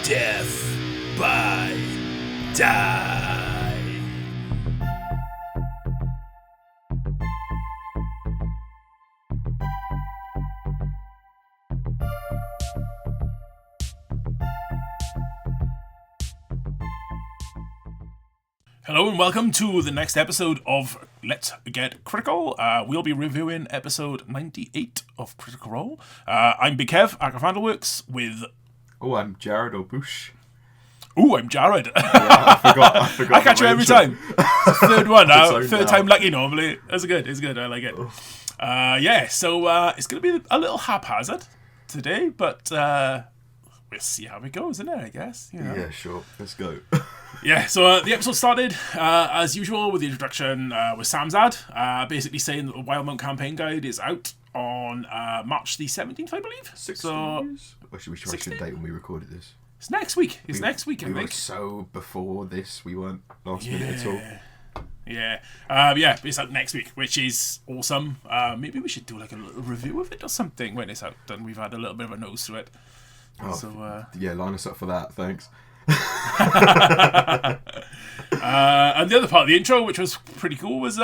Death by Die. Hello and welcome to the next episode of Let's Get Critical. We'll be reviewing episode 98 of Critical Role. I'm Big Kev, Agrifandleworks, with... Oh, I'm Jarrod or Bush. Ooh, I'm Jarrod. Yeah, I forgot. I catch you every time. It's the third one now. Third now. time lucky normally. It's good. I like it. So it's going to be a little haphazard today, but we'll see how it goes, isn't it, I guess? You know? Yeah, sure. Let's go. Yeah, so the episode started, as usual, with the introduction with Sam's ad, basically saying that the Wildmount campaign guide is out on March the 17th, I believe. 6 or should we try a date when we recorded this? It's next week. I think. We were so before this, we weren't last minute at all. Yeah, it's out next week, which is awesome. Maybe we should do like a little review of it or something when it's out, and we've had a little bit of a nose through it. Yeah, line us up for that, thanks. And the other part of the intro, which was pretty cool, was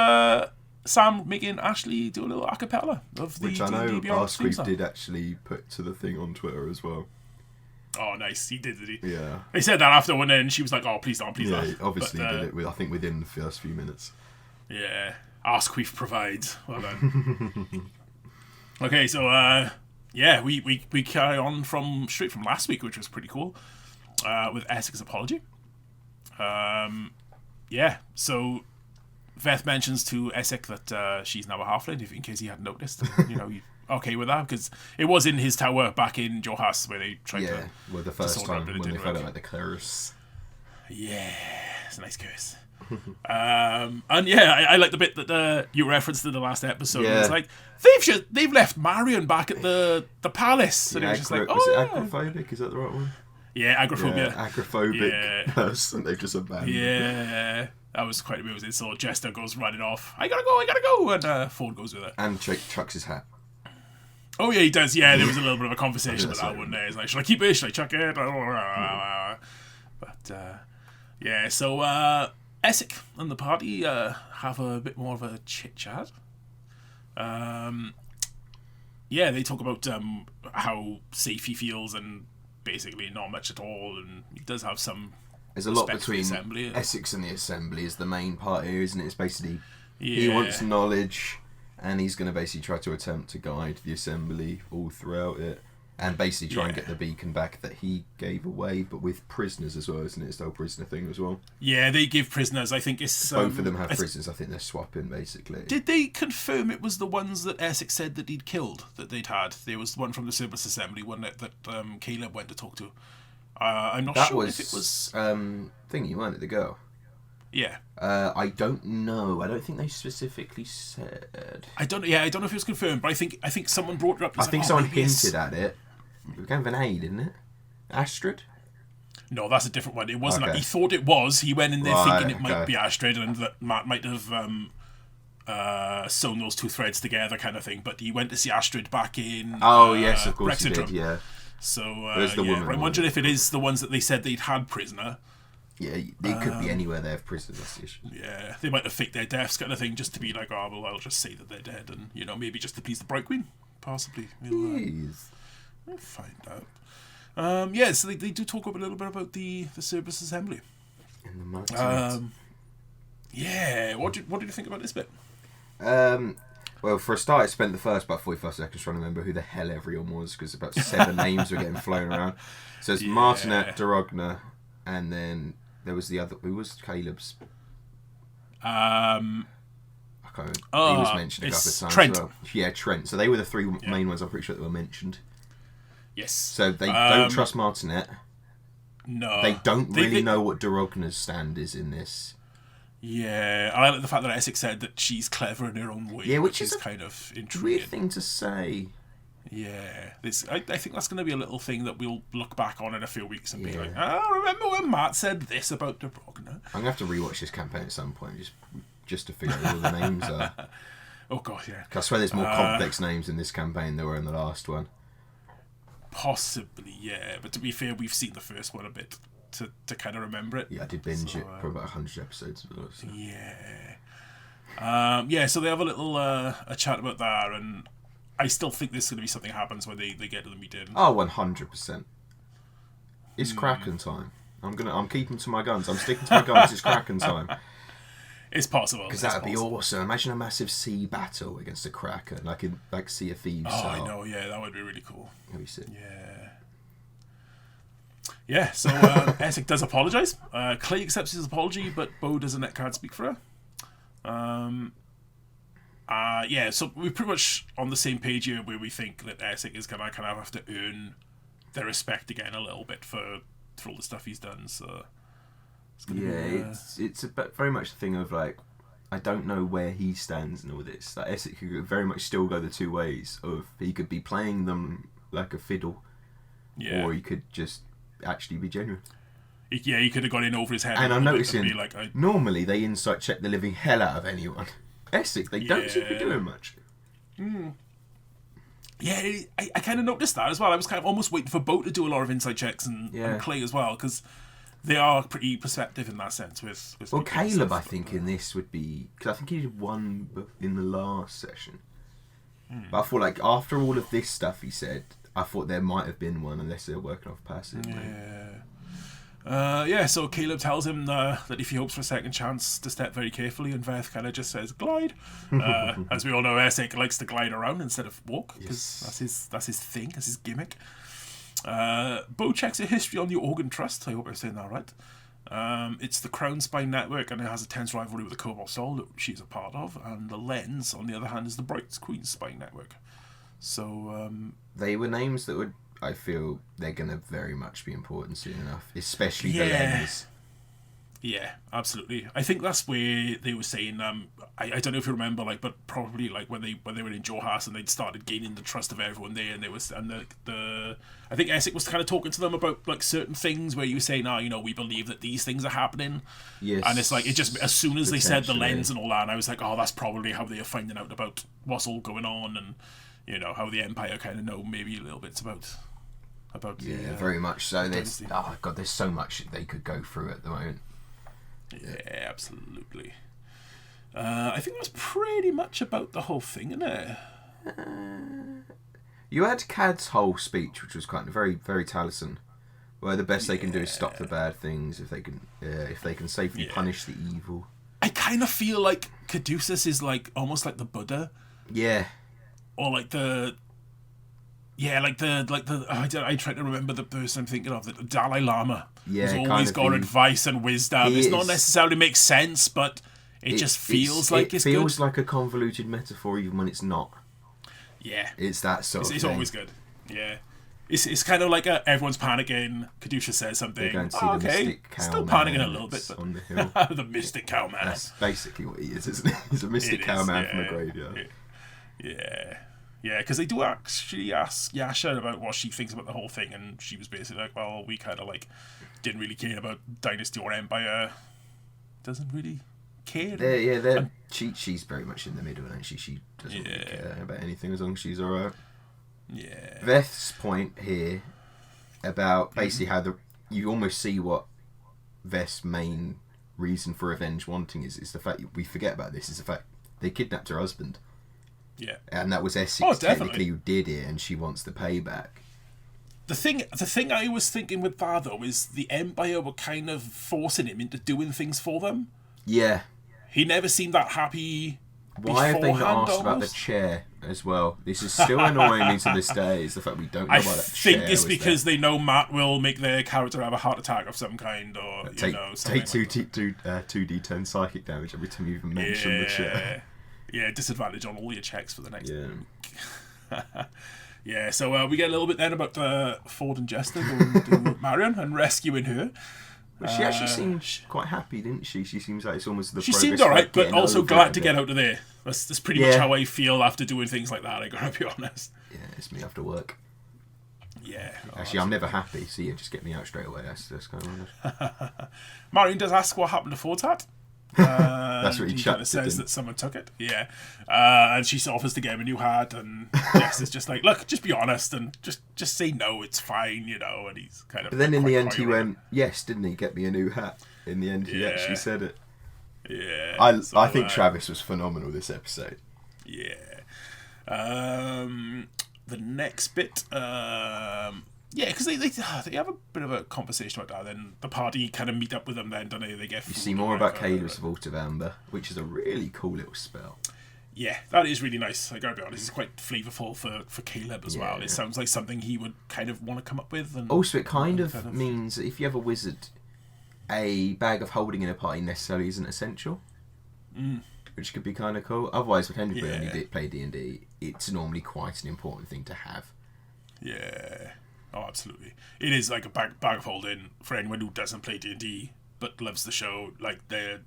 Sam making Ashley do a little a cappella of the Which I know D&D Beyond theme Arsqueef song. did actually put to the thing on Twitter as well. Oh, nice. He did he? Yeah. They said that after one, and she was like, "Oh, please don't, please Yeah, don't." he obviously But, did it, I think, within the first few minutes. Yeah, Arsqueef provides. Well done. Okay, so we carry on straight from last week, which was pretty cool, with Essex's apology. So Veth mentions to Essek that she's now a halfling, in case he hadn't noticed. You know, okay with that, because it was in his tower back in Johas where they tried to... well, the first sort out, time but it when they didn't found work. out about the curse. Yeah, it's a nice curse. I like the bit that you referenced in the last episode. Yeah. It's like they've left Marion back at the palace, and it was just like, was it yeah. agrophobic? Is that the right one? Yeah, agoraphobia. Yeah, agrophobic person they've just abandoned. Yeah, that was quite amusing. So Jester goes running off. I gotta go, and Ford goes with it. And chucks his hat. Oh yeah, he does. Yeah, there was a little bit of a conversation about That's that right. one day. It's like, should I keep it? Should I chuck it? But so Essek and the party have a bit more of a chit chat. They talk about how safe he feels and basically not much at all, and he does have some. There's a lot respect for the between assembly. Essex and the Assembly is the main part here, isn't it? It's basically Yeah. he wants knowledge, and he's going to basically try to attempt to guide the Assembly all throughout it, and basically try and get the beacon back that he gave away, but with prisoners as well, isn't it? It's the whole prisoner thing as well. Yeah, they give prisoners. I think it's Both of them have prisoners. I think they're swapping basically. Did they confirm it was the ones that Essex said that he'd killed that they'd had? There was one from the Service Assembly, one that Caleb went to talk to. I'm not sure if it was Thingy, weren't it? The girl. Yeah. I don't know. I don't think they specifically said. I don't know if it was confirmed, but I think someone brought it up. I think someone hinted at it. It was kind of an aid, isn't it? Astrid? No, that's a different one. It wasn't. Okay. He thought it was. He went in there thinking it might okay. be Astrid, and that Matt might have sewn those two threads together, kind of thing. But he went to see Astrid back in. Oh yes, of course he Brexitrum. did. Yeah, So the woman I'm wondering if it is the ones that they said they'd had prisoner. yeah. They could be anywhere they have prisoners. That's the issue. Yeah, they might have faked their deaths, kind of thing, just to be like, oh well, I'll just say that they're dead, and maybe just to please the Bright Queen, possibly. We'll find out. So they do talk a little bit about the Service Assembly. In the mountains. What did you think about this bit? Well, for a start, I spent the first about 45 seconds trying to remember who the hell everyone was, because about 7 names were getting flown around. So it's Martinet, Dorogna, and then there was the other. Who was Caleb's? I can't remember. He was mentioned a couple of times. Trent. As well. Yeah, Trent. So they were the 3 main ones. I'm pretty sure that were mentioned. Yes. So they don't trust Martinet. No. They don't really know what Dorogna's stand is in this. Yeah, I like the fact that Essex said that she's clever in her own way, Yeah, which is kind of intriguing. Weird thing to say. Yeah, I think that's going to be a little thing that we'll look back on in a few weeks and be like, remember when Matt said this about Dorogna? I'm going to have to rewatch this campaign at some point just to figure out what all the names are. Oh, God, yeah. 'Cause I swear there's more complex names in this campaign than there were in the last one. Possibly, yeah. But to be fair, we've seen the first one a bit to kind of remember it. Yeah, I did binge it for about 100 episodes. So. Yeah. So they have a little a chat about that, and I still think there's going to be something happens when they get to the meeting. Oh, 100%. It's Kraken time. I'm keeping to my guns. I'm sticking to my guns. It's Kraken time. It's possible. Because that would be awesome. Imagine a massive sea battle against a Kraken, like Sea of Thieves. Oh, I know. Yeah, that would be really cool. That'd be sick. Yeah. Yeah. So Essek does apologise. Clay accepts his apology, but Bo doesn't let Card speak for her. Yeah. So we're pretty much on the same page here, where we think that Essek is gonna kind of have to earn their respect again a little bit for all the stuff he's done. So. It's very much the thing of like, I don't know where he stands in all this. Like Essek could very much still go the two ways. Of he could be playing them like a fiddle, or he could just actually be genuine. He could have got in over his head. And I'm noticing, be like, normally they insight check the living hell out of anyone. Essek, they don't seem to be doing much. Yeah, I kind of noticed that as well. I was kind of almost waiting for Bo to do a lot of inside checks and Clay as well, because they are pretty perceptive in that sense. With well, Caleb, I think in this would be, because I think he did one in the last session. But I thought like after all of this stuff he said, I thought there might have been one, unless they're working off passive. So Caleb tells him that if he hopes for a second chance to step very carefully, and Veth kind of just says glide. As we all know, Essek likes to glide around instead of walk, because that's his thing, that's his gimmick. Bo checks a history on the Organ Trust. I hope I'm saying that right. It's the Crown Spine Network, and it has a tense rivalry with the Cobalt Soul that she's a part of. And the Lens, on the other hand, is the Bright Queen Spine Network. So they were names that would, I feel, they're going to very much be important soon enough, especially the Lens. Yeah, absolutely. I think that's where they were saying. I don't know if you remember, like, but probably like when they were in Johas and they'd started gaining the trust of everyone there, and I think Essek was kind of talking to them about like certain things where you were saying, we believe that these things are happening. Yes. And it's like it just as soon as they said the Lens and all that, and I was like, that's probably how they are finding out about what's all going on, and how the Empire kind of know maybe a little bits about. Very much so. There's there's so much they could go through at the moment. Yeah, absolutely. I think that's pretty much about the whole thing, isn't it? You had Cad's whole speech, which was kind of very, very Taliesin, where the best they can do is stop the bad things if they can safely punish the evil. I kind of feel like Caduceus is like almost like the Buddha. Yeah. Or like the. Yeah, I try to remember the person I'm thinking of, the Dalai Lama. Yeah, who's always got advice and wisdom. It's not necessarily makes sense, but it just feels like it's good. It feels like a convoluted metaphor even when it's not. Yeah. It's that sort of thing. It's always good. Yeah. It's kind of like everyone's panicking. Caduceus says something. They're going to see the mystic cow still man panicking a little bit. But on the hill. The mystic cow man. That's basically what he is, isn't it? He's a mystic cow man from the graveyard. Yeah. Yeah, because they do actually ask Yasha about what she thinks about the whole thing, and she was basically like, well, we kind of like didn't really care about Dynasty or Empire. Doesn't really care. She's very much in the middle, and she doesn't really care about anything as long as she's alright. Yeah. Veth's point here about basically how you almost see what Veth's main reason for revenge wanting is the fact we forget about this, is the fact they kidnapped her husband. Yeah. And that was Essex technically who did it, and she wants the payback. The thing I was thinking with that, though, is the Empire were kind of forcing him into doing things for them. Yeah. He never seemed that happy. Why have they not asked about the chair as well? This is still annoying me to this day, is the fact we don't know about that chair. I think it's because they know Matt will make their character have a heart attack of some kind, or take 2d10 psychic damage every time you even mention the chair. Yeah, disadvantage on all your checks for the next Yeah, so we get a little bit then about Ford and Jester going to Marion and rescuing her. Well, she actually seemed quite happy, didn't she? She seems like it's almost the She seemed alright, but also glad to get out of there. That's pretty much how I feel after doing things like that, I gotta be honest. Yeah, it's me after work. Yeah. Actually, I'm never happy, so just get me out straight away. That's kind of honest. Marion does ask what happened to Ford's hat. That's what he kind of says that someone took it. Yeah. And she offers to get him a new hat, and Jess is just like, look, just be honest and just say no, it's fine, you know. And he's kind of. But then in the end, he went, yes, didn't he? Get me a new hat. In the end, he actually said it. Yeah. I think Travis was phenomenal this episode. Yeah. The next bit, because they have a bit of a conversation about that. Then the party kind of meet up with them. Then don't they? They get. You see more about Caleb's Vault of Amber, which is a really cool little spell. Yeah, that is really nice. I gotta be honest, it's quite flavourful for Caleb as well. It sounds like something he would kind of want to come up with. And also, it kind of means that if you have a wizard, a bag of holding in a party necessarily isn't essential. Which could be kind of cool. Otherwise, when anybody only play D&D, it's normally quite an important thing to have. Yeah. Oh, absolutely. It is like a bag of holding for anyone who doesn't play D&D but loves the show. Like they're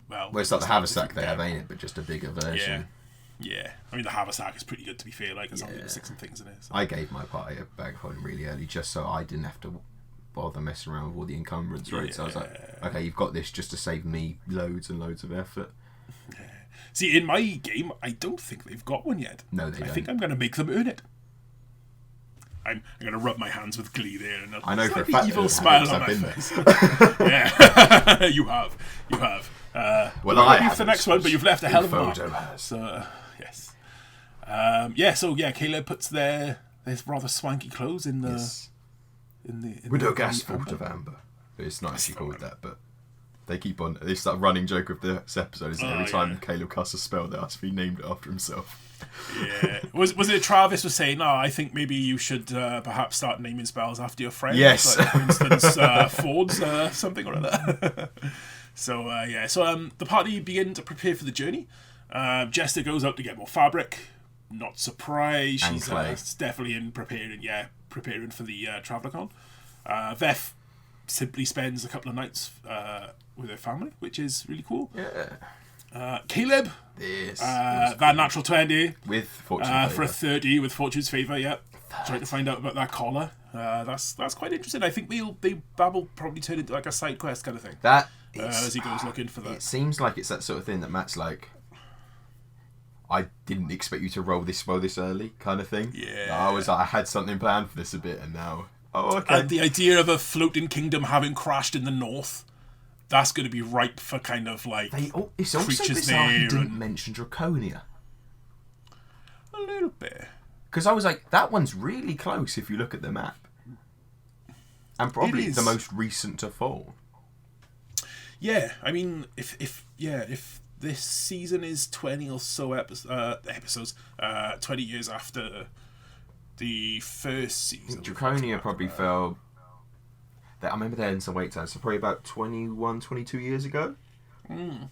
well, it's like the haversack they have, ain't it? But just a bigger version. Yeah. I mean, the haversack is pretty good, to be fair. Like, as long as you stick some things in it. So. I gave my party a bag of holding really early, just so I didn't have to bother messing around with all the encumbrance rates. So I was like, okay, you've got this just to save me loads and loads of effort. See, in my game, I don't think they've got one yet. No, they don't. I think I'm going to make them earn it. I'm going to rub my hands with glee there, and I know for a fact evil smile on my face. Yeah, you have. Well, I have for the next one, but you've left a hell of a mark. So, yes. Caleb puts their rather swanky clothes in the Widowgas Vault of Amber. It's not actually called that, but they keep on. It's that running joke of this episode is that every time Caleb casts a spell, they ask if he named it after himself. Yeah. Was it Travis was saying, I think maybe you should perhaps start naming spells after your friends? Yes. Like, for instance, Ford's something or other. So the party begin to prepare for the journey. Jester goes out to get more fabric. Not surprised. She's definitely preparing for the Traveler-Con. Veth simply spends a couple of nights with her family, which is really cool. Yeah. Caleb, that natural 20 with Fortune for a 30 with Fortune's favour. Yeah, trying to find out about that collar. That's quite interesting. I think Babel probably turn into like a side quest kind of thing. As he goes looking for that. It seems like it's that sort of thing that Matt's like, I didn't expect you to roll this well this early, kind of thing. Yeah, I had something planned for this a bit, and now okay. And the idea of a floating kingdom having crashed in the north. That's going to be ripe for kind of like it's also bizarre he didn't mention Draconia. A little bit. Because I was like, that one's really close if you look at the map. And probably the most recent to fall. Yeah, I mean, if this season is 20 or so episodes, 20 years after the first season. Draconia probably fell... I remember there in some wait time, so probably about 21, 22 years ago,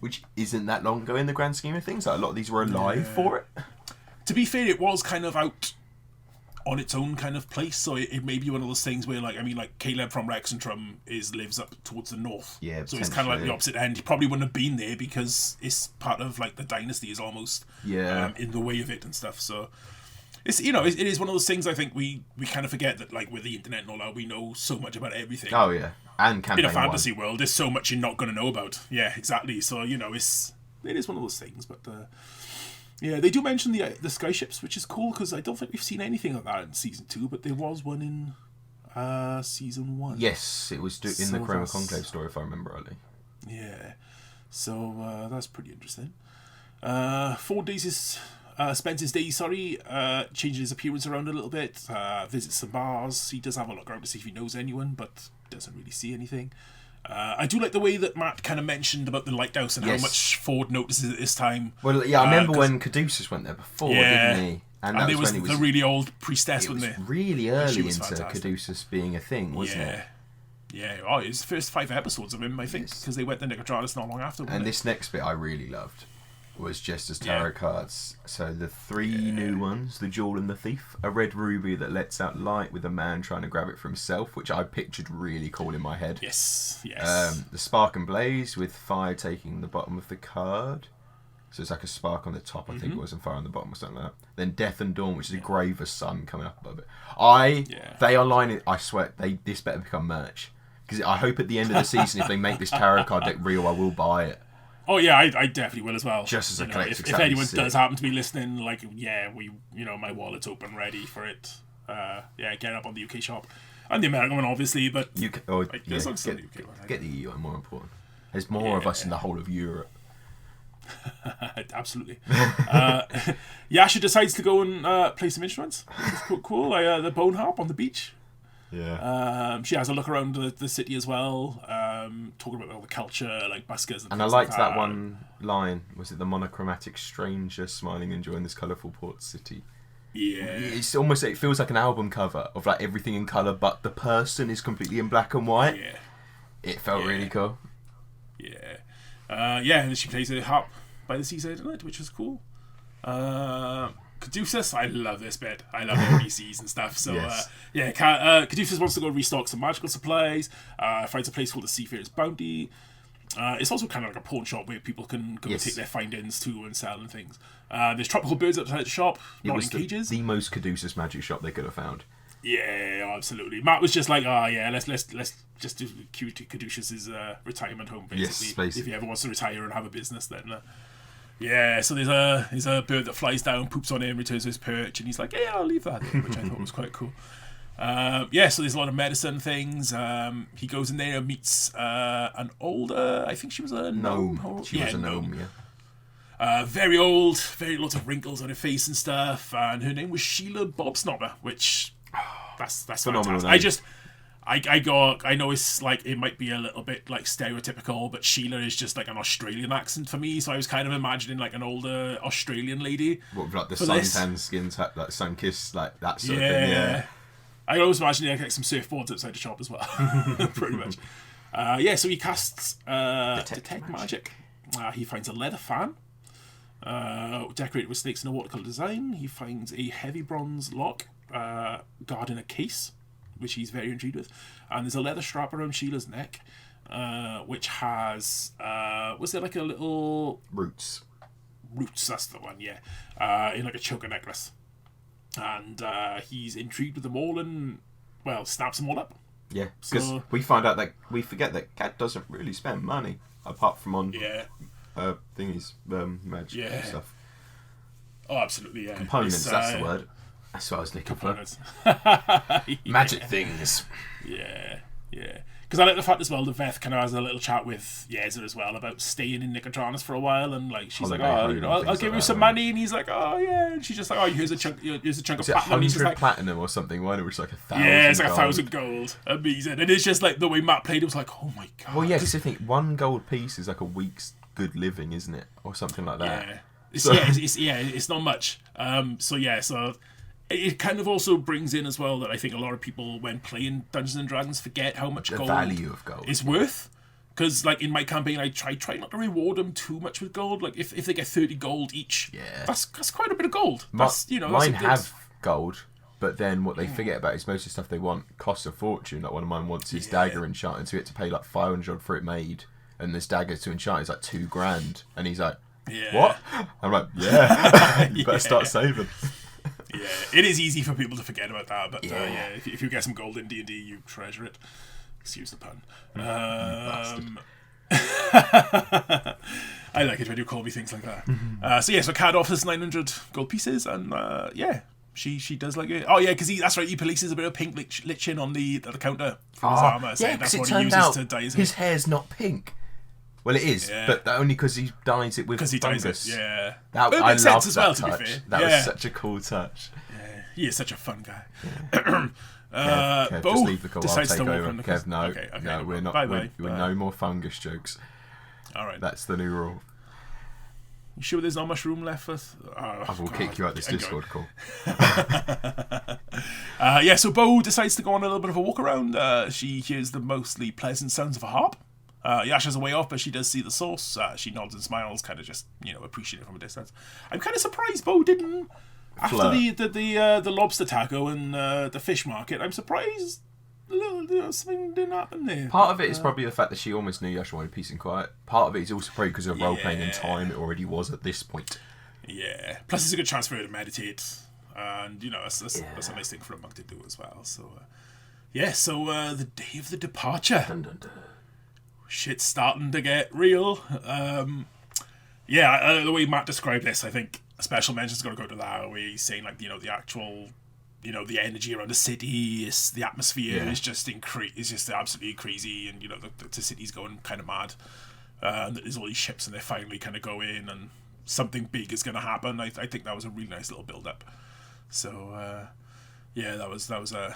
which isn't that long ago in the grand scheme of things. Like, a lot of these were alive for it. To be fair, it was kind of out on its own kind of place, so it may be one of those things where, like, Caleb from Rexentrum lives up towards the north. Yeah, so it's kind of like the opposite end. He probably wouldn't have been there because it's part of, like, the dynasty is almost in the way of it and stuff, so... It's it is one of those things I think we kind of forget that, like, with the internet and all that, we know so much about everything. Oh yeah, and campaign in a fantasy world, there's so much you're not going to know about. Yeah, exactly. So it is one of those things. But they do mention the skyships, which is cool because I don't think we've seen anything like that in season 2, but there was one in season 1. Yes, it was in the Chroma Conclave story, if I remember rightly. Yeah, so that's pretty interesting. 4 days spends his day, changing his appearance around a little bit, visits some bars. He does have a look around to see if he knows anyone, but doesn't really see anything. I do like the way that Matt kind of mentioned about the lighthouse and how much Ford notices at this time. Well, yeah, I remember when Caduceus went there before, didn't he? And there was the really old priestess, wasn't there? Really early into Caduceus being a thing, wasn't it? Yeah, it was the first 5 episodes of him, I think, because they went to Nicodratus not long after. And this next bit I really loved. Was just as tarot cards. So the 3 new ones, the Jewel and the Thief, a red ruby that lets out light with a man trying to grab it for himself, which I pictured really cool in my head. Yes. The Spark and Blaze with fire taking the bottom of the card. So it's like a spark on the top, I think it was, and fire on the bottom or something like that. Then Death and Dawn, which is a graver sun coming up above it. They are lining, I swear, this better become merch. Because I hope at the end of the season, if they make this tarot card deck real, I will buy it. Oh yeah, I definitely will as well. Just as a collector's if anyone does happen to be listening, like my wallet's open, ready for it. Get up on the UK shop and the American one, obviously. But get the EU one, more important. There's more of us in the whole of Europe. Absolutely. Yasha decides to go and play some instruments. It's cool. The bone harp on the beach. Yeah. She has a look around the city as well, talking about all the culture, like buskers. And I liked that one line. Was it the monochromatic stranger smiling, enjoying this colourful port city? Yeah. It's almost, it feels like an album cover of like everything in colour, but the person is completely in black and white. Yeah. It felt really cool. Yeah. And she plays a harp by the seaside at night, which was cool. Caduceus, I love this bit. I love NPCs and stuff. So, yes. Caduceus wants to go restock some magical supplies, finds a place called the Seafarer's Bounty. It's also kind of like a pawn shop where people can go take their findings to and sell and things. There's tropical birds outside the shop, not in cages. The most Caduceus magic shop they could have found. Yeah, absolutely. Matt was just like, let's just do Caduceus's retirement home, basically. Yes, basically. If he ever wants to retire and have a business, then... so there's a bird that flies down, poops on him, returns to his perch, and he's like, yeah, I'll leave that there, which I thought was quite cool. So there's a lot of medicine things. He goes in there and meets an older, I think she was a gnome. She was a gnome, yeah. Very old, very lots of wrinkles on her face and stuff, and her name was Sheila Bobsnobber, which that's phenomenal fantastic. Name. I know it's like it might be a little bit like stereotypical, but Sheila is just like an Australian accent for me, so I was kind of imagining like an older Australian lady. What, like the suntan skins, like sun kiss, like that sort of thing. Yeah. I always imagine like some surfboards outside the shop as well, pretty much. So he casts detect magic. He finds a leather fan, decorated with snakes in a watercolour design. He finds a heavy bronze lock guarding a case, which he's very intrigued with, and there's a leather strap around Sheila's neck, which has was there like a little roots, that's the one, in like a choker necklace, and he's intrigued with them all and snaps them all up. Yeah, because we find out that we forget that Cat doesn't really spend money apart from on thingies, magic stuff. Oh, absolutely, yeah. Components, that's the word. That's what I was looking for. Magic things. Yeah. Because I like the fact as well that Veth kind of has a little chat with Yezer as well about staying in Nicodranas for a while, and like she's I'll give you some money, and he's like, oh yeah, and she's just like, here's a chunk of platinum. 100 platinum or something? Why don't we just like 1,000? Yeah, it's like 1,000 gold. Amazing, and it's just like the way Matt played it was like, oh my god. Well, yeah, because I think 1 gold piece is like a week's good living, isn't it, or something like that? Yeah, it's not much. So it kind of also brings in as well that I think a lot of people, when playing Dungeons and Dragons, forget how much gold value of gold is worth. Because like in my campaign, I try not to reward them too much with gold. Like if they get 30 gold each, that's quite a bit of gold. Mine have gold, but then what they forget about is most of the stuff they want costs a fortune. Like one of mine wants his dagger enchanted, so he had to pay like 500 for it made, and this dagger to enchant is like $2,000, and he's like, what? I'm like, you better start saving. Yeah, it is easy for people to forget about that, but if you get some gold in D&D, you treasure it. Excuse the pun. I like it when you call me things like that. So Cad offers 900 gold pieces, and she does like it. Oh yeah, because that's right. He polices a bit of pink lichen on the counter from his armor, saying that's what he uses to dye his hair's not pink. Well, it is, but only because he dyes it with fungus. Dyes it, yeah. I love that as well, touch. To be fair. That was such a cool touch. Yeah, he is such a fun guy. Kev, just leave the call. I'll take over. Kev, no, okay, no, we're not. We're no more fungus jokes. All right, that's the new rule. You sure there's not much room left for? I will kick you out this Discord call. So Bo decides to go on a little bit of a walk around. She hears the mostly pleasant sounds of a harp. Yasha's a way off, but she does see the source. She nods and smiles, kind of just, appreciating it from a distance. I'm kind of surprised Bo didn't, after the lobster taco and the fish market, I'm surprised something didn't happen there. Part of it is probably the fact that she almost knew Yasha wanted peace and quiet. Part of it is also probably because of role-playing and time it already was at this point. Yeah. Plus it's a good chance for her to meditate. And, that's a nice thing for a monk to do as well. So, the day of the departure. Dun, dun, dun. shit's starting to get real. The way Matt described this, I think a special mention's got to go to that, where he's saying, like, the actual, the energy around the city, the atmosphere is just is just absolutely crazy, and the city's going kind of mad. There's all these ships, and they're finally kind of going, and something big is going to happen. I think that was a really nice little build up. So that was a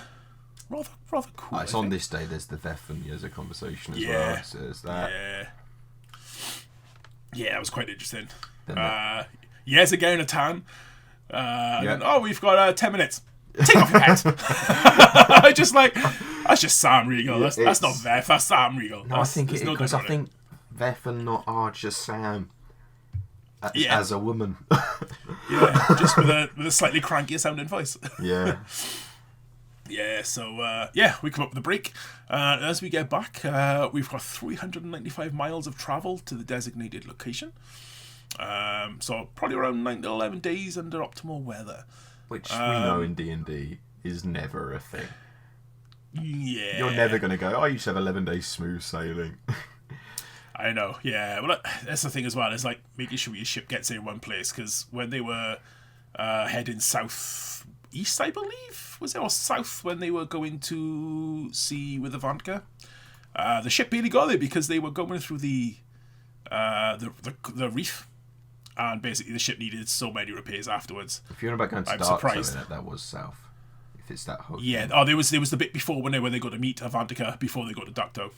rather cool. It's on this day. There's the Veth and Yeza conversation as well. So there's that. Yeah, it was quite interesting. Yeza getting a tan. And then, we've got 10 minutes. Take off your hat. That's just Sam Riegel. That's not Veth. That's Sam Riegel. No, I think because I think Veth and not are just Sam. As a woman. Just with a slightly crankier sounding voice. Yeah. Yeah, so, we come up with a break. As we get back, we've got 395 miles of travel to the designated location. So probably around 9 to 11 days under optimal weather. Which we know in D&D is never a thing. Yeah. You're never going to go, you should have 11 days smooth sailing. I know, yeah. Well, that's the thing as well, is like making sure your ship gets in one place, because when they were heading southeast, I believe, was it, or south, when they were going to sea with Avantika, the ship barely got there because they were going through the reef, and basically the ship needed so many repairs afterwards. If you're about going to Dark Zone, that was south. If it's that whole thing. There was the bit before when they got to meet Avantika before they got to Ducto.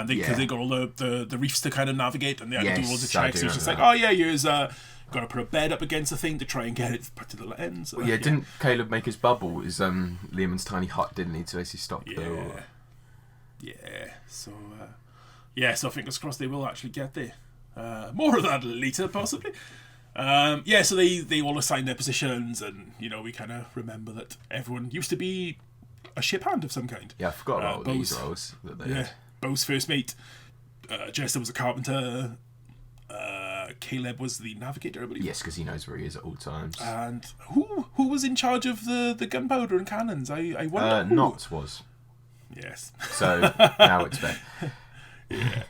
Because they got all the reefs to kind of navigate, and they had to do all the checks. It's just like, you've got to put a bed up against the thing to try and get it put to the lens. Didn't Caleb make his bubble? His Lehman's tiny hut, didn't he, to basically stop the... Yeah, so fingers crossed they will actually get there. More of that later, possibly. So they all assign their positions, and, we kind of remember that everyone used to be a ship hand of some kind. Yeah, I forgot about these roles that they had. Bo's first mate, Jester was a carpenter, Caleb was the navigator, I believe. Yes, because he knows where he is at all times. And who was in charge of the gunpowder and cannons? I wonder. Knots was. Yes. So now it's fair. Yeah.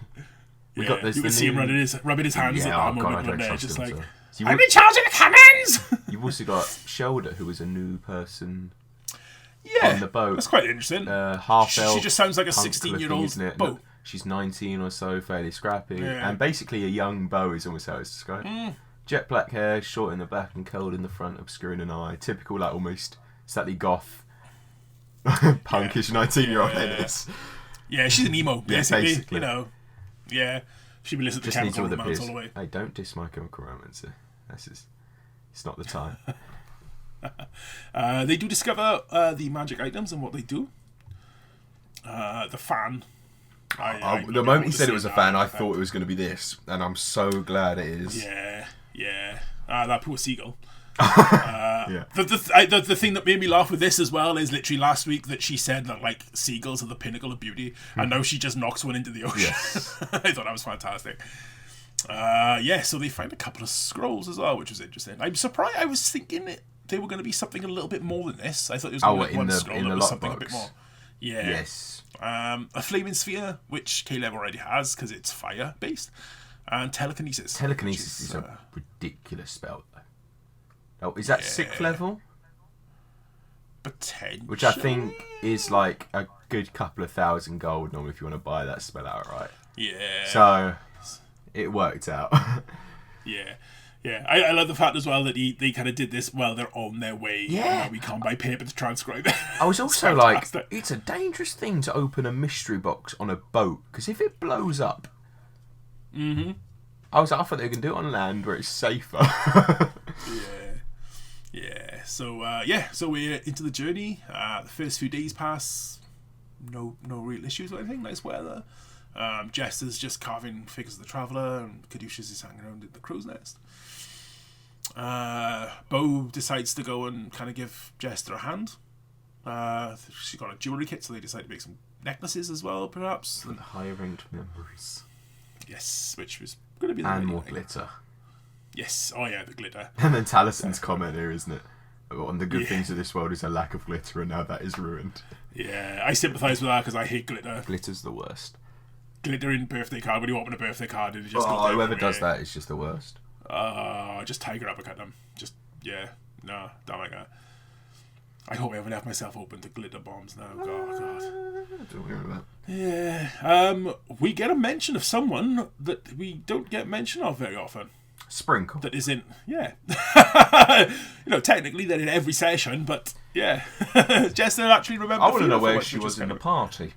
You can see him rubbing his hands at that moment when they're just like, I'm in charge of the cannons! You've also got Shelda, who was a new person on the boat. That's quite interesting. Half-elf. She just sounds like a 16-year-old Bo. She's 19 or so, fairly scrappy. Yeah. And basically a young Bo is almost how it's described. Jet black hair, short in the back and curled in the front, obscuring an eye. Typical, like, almost slightly goth, punkish 19-year-old headers. Yeah, she's an emo, basically. Yeah. She'd be listening to Chemical Romance all the way. Hey, don't diss my Chemical Romance. It's not the time. They do discover the magic items and what they do. The fan. The moment he said it was a fan, I thought it was going to be this, and I'm so glad it is. Yeah. That poor seagull. The thing that made me laugh with this as well is literally last week that she said that, like, seagulls are the pinnacle of beauty, and now she just knocks one into the ocean. Yes. I thought that was fantastic. So they find a couple of scrolls as well, which was interesting. I'm surprised. I was thinking they were going to be something a little bit more than this. I thought it was going to be one scroll that was something a bit more. Yeah. Yes. A flaming sphere, which Caleb already has because it's fire based, and telekinesis. Telekinesis is a ridiculous spell. Oh, is that 6th level? Potentially. Which I think is like a good couple of $1,000 gold normally if you want to buy that spell outright. Yeah. So it worked out. Yeah. I love the fact as well that they kind of did this while they're on their way. Yeah. We can't buy paper to transcribe it. I was also like, it's a dangerous thing to open a mystery box on a boat, because if it blows up... Mm-hmm. I thought they can do it on land where it's safer. Yeah. So we're into the journey. The first few days pass. No real issues or anything. Nice weather. Jester's just carving figures of the traveller, and Caduceus is hanging around at the crow's nest. Bo decides to go and kind of give Jester a hand. She's got a jewellery kit, so they decide to make some necklaces as well, perhaps. And high-ranked memories. Yes, which was going to be the and more glitter. Yes, the glitter. And then Talison's comment here, isn't it? One of the good things of this world is a lack of glitter, and now that is ruined. Yeah, I sympathise with that because I hate glitter. Glitter's the worst. glittering birthday card when you open a birthday card and it just goes whoever everywhere. does that is just the worst. Just tiger uppercut them. Just, yeah. No, don't like that. I hope I haven't left myself open to glitter bombs now. God. Don't worry about that. Yeah. We get a mention of someone that we don't get mention of very often. Sprinkle. That isn't, yeah. Technically they're in every session, but yeah. Jester actually remember. I want to know where she was in the party.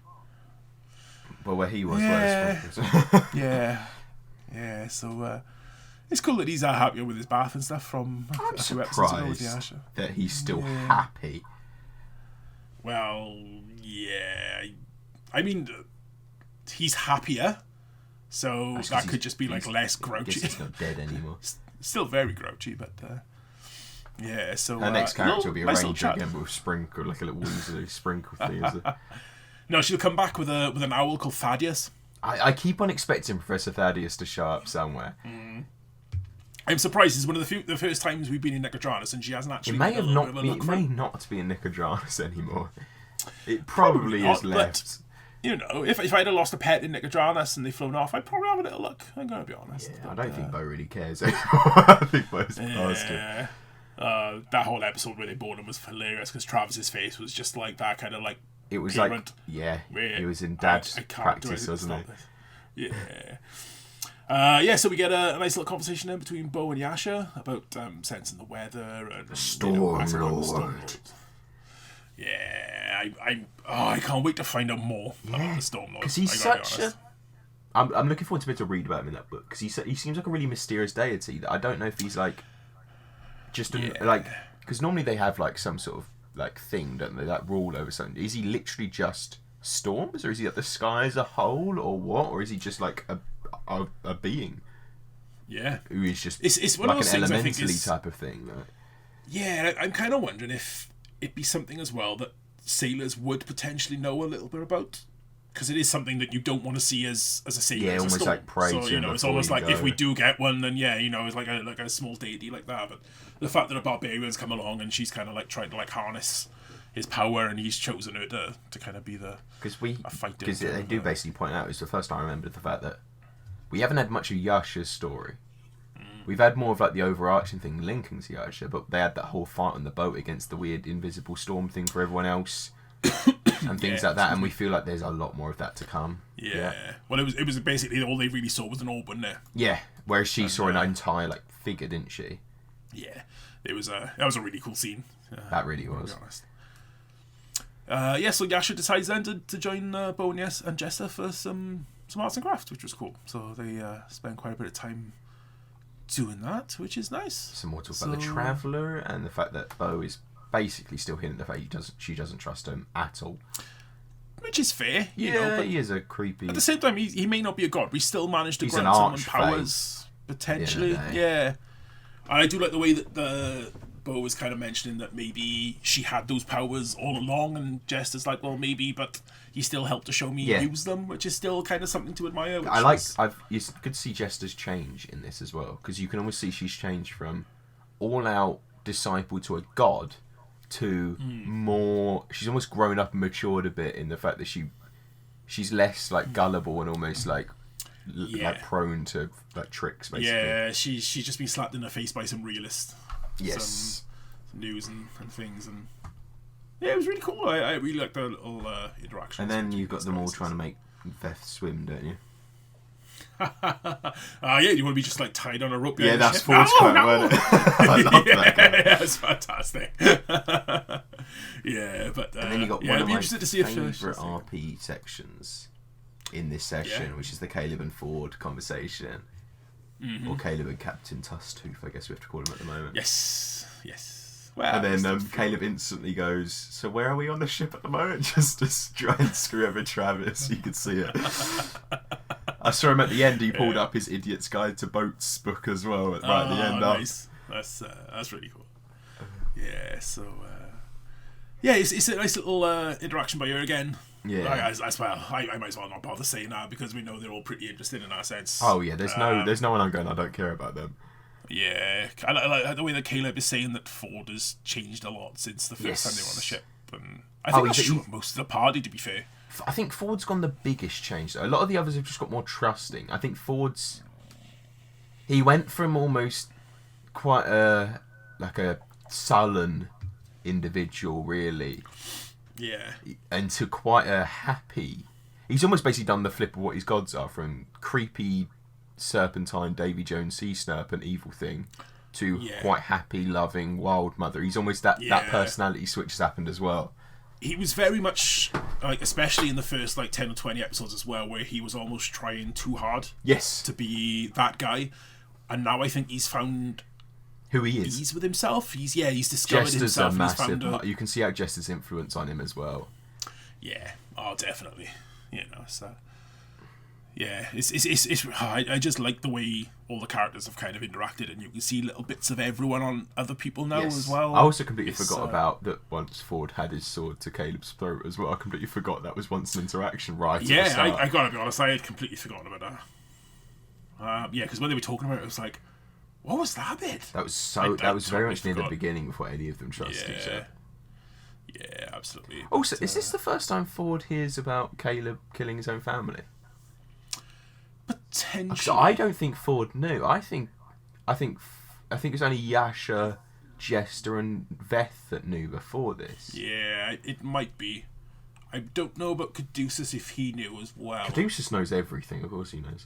Well, where he was. Yeah. Where Sprinkle was. Yeah. So it's cool that he's happier with his bath and stuff from I'm a few episodes ago with the surprised Asher. that he's still happy. Well, yeah. I mean, he's happier. So that could just be like less grouchy. I guess he's not dead anymore. Still very grouchy, but yeah. So her next character will be a nice ranger again, but with Sprinkle, like a little Weasley Sprinkle thing. No, she'll come back with an owl called Thaddeus. I keep on expecting Professor Thaddeus to show up somewhere. I'm surprised. It's one of the first times we've been in Nicodranus, and she hasn't actually. It may have not. It may not be in Nicodranus anymore. It probably is left. But, if I'd have lost a pet in Nicodranus and they'd flown off, I'd probably have a little look. I'm going to be honest. Yeah, I don't think Bo really cares anymore. I think Bo's past it. That whole episode where they bought him was hilarious because Travis's face was just like that kind of like. It was parent, he was in dad's practice, wasn't he? Yeah. So we get a nice little conversation then between Bo and Yasha about sensing the weather and Storm Lord. Yeah, I can't wait to find out more about the Storm Lord. Because he's such a. I'm looking forward to be able to read about him in that book because he seems like a really mysterious deity that I don't know if he's like just because normally they have like some sort of like thing, don't they, that rule over something. Is he literally just storms, or is he like the sky as a whole, or what, or is he just like a being? Yeah, who is just it's one like of those an things elementally I think type of thing. Right? Yeah, I'm kind of wondering if it'd be something as well that sailors would potentially know a little bit about. Because it is something that you don't want to see as a sailor. Yeah, as almost a storm. like prey to him. It's almost like if we do get one, then it's like a small deity like that. But the fact that a barbarian's come along and she's kind of like trying to like harness his power, and he's chosen her to kind of be a fighter. Because they do basically point out, it's the first time I remembered the fact that we haven't had much of Yasha's story. We've had more of like the overarching thing linking to Yasha, but they had that whole fight on the boat against the weird invisible storm thing for everyone else. And things like that, and we feel like there's a lot more of that to come. Yeah. Well, it was basically all they really saw was an orb, wasn't it? Yeah. Whereas she saw an entire like figure, didn't she? Yeah. That was a really cool scene. That really was. To be honest. So Yasha decides then to join Bo and Jester for some arts and crafts, which was cool. So they spend quite a bit of time doing that, which is nice. Some more talk about the Traveller and the fact that Bo is basically still hinting the fact she doesn't trust him at all. Which is fair, but he is a creepy. At the same time, he may not be a god, but he still managed to grant someone powers potentially. Yeah, and I do like the way that Bo was kind of mentioning that maybe she had those powers all along, and Jester's like, well, maybe, but he still helped to show me use them, which is still kind of something to admire. You could see Jester's change in this as well, because you can almost see she's changed from all-out disciple to a god. To more, she's almost grown up and matured a bit in the fact that she's less like gullible and almost like prone to like tricks. Basically, yeah, she's just been slapped in the face by some realist, some news and things, and yeah, it was really cool. I really liked the little interaction. And then you've got them all trying to make Veth swim, don't you? You want to be just like tied on a rope. Yeah, that's Ford's quote, wasn't it? I love that guy. Yeah, it's fantastic. But and then you got one of my favourite RP sections in this session, which is the Caleb and Ford conversation, or Caleb and Captain Tusstooth, I guess we have to call him at the moment. Yes. Well, and then Caleb instantly goes, "So where are we on the ship at the moment?" Just to try and screw over Travis. You could see it. I saw him at the end. He pulled up his Idiot's Guide to Boats book as well. Right at the end. Nice. That's really cool. Yeah. So. It's a nice little interaction by her again. Yeah. As well. I might as well not bother saying that because we know they're all pretty interested in our sense. Oh yeah. There's no one I'm going. I don't care about them. Yeah. I like the way that Caleb is saying that Ford has changed a lot since the first time they were on the ship, and I think that's true of most of the party. To be fair. I think Ford's gone the biggest change. Though. A lot of the others have just got more trusting. I think Ford's... He went from almost quite a sullen individual, really. Yeah. And to quite a happy... He's almost basically done the flip of what his gods are, from creepy, serpentine, Davy Jones, sea serpent, evil thing, to quite happy, loving, wild mother. He's almost that personality switch has happened as well. He was very much, like, especially in the first, like, 10 or 20 episodes as well, where he was almost trying too hard to be that guy. And now I think he's found who he is. Ease with himself. He's discovered Jester's himself. A massive, you can see how Jester's influence on him as well. Yeah, definitely. You know, so... Yeah, it's I just like the way all the characters have kind of interacted, and you can see little bits of everyone on other people now as well. I also completely forgot about that once Ford had his sword to Caleb's throat as well. I completely forgot that was once an interaction right at the start. I gotta be honest, I had completely forgotten about that. Because when they were talking about it, it was like, what was that bit? That was very much near the beginning before any of them trusted each other. Yeah, absolutely. Also, is this the first time Ford hears about Caleb killing his own family? Potentially. I don't think Ford knew. I think it was only Yasha, Jester, and Veth that knew before this. Yeah, it might be. I don't know about Caduceus if he knew as well. Caduceus knows everything. Of course, he knows.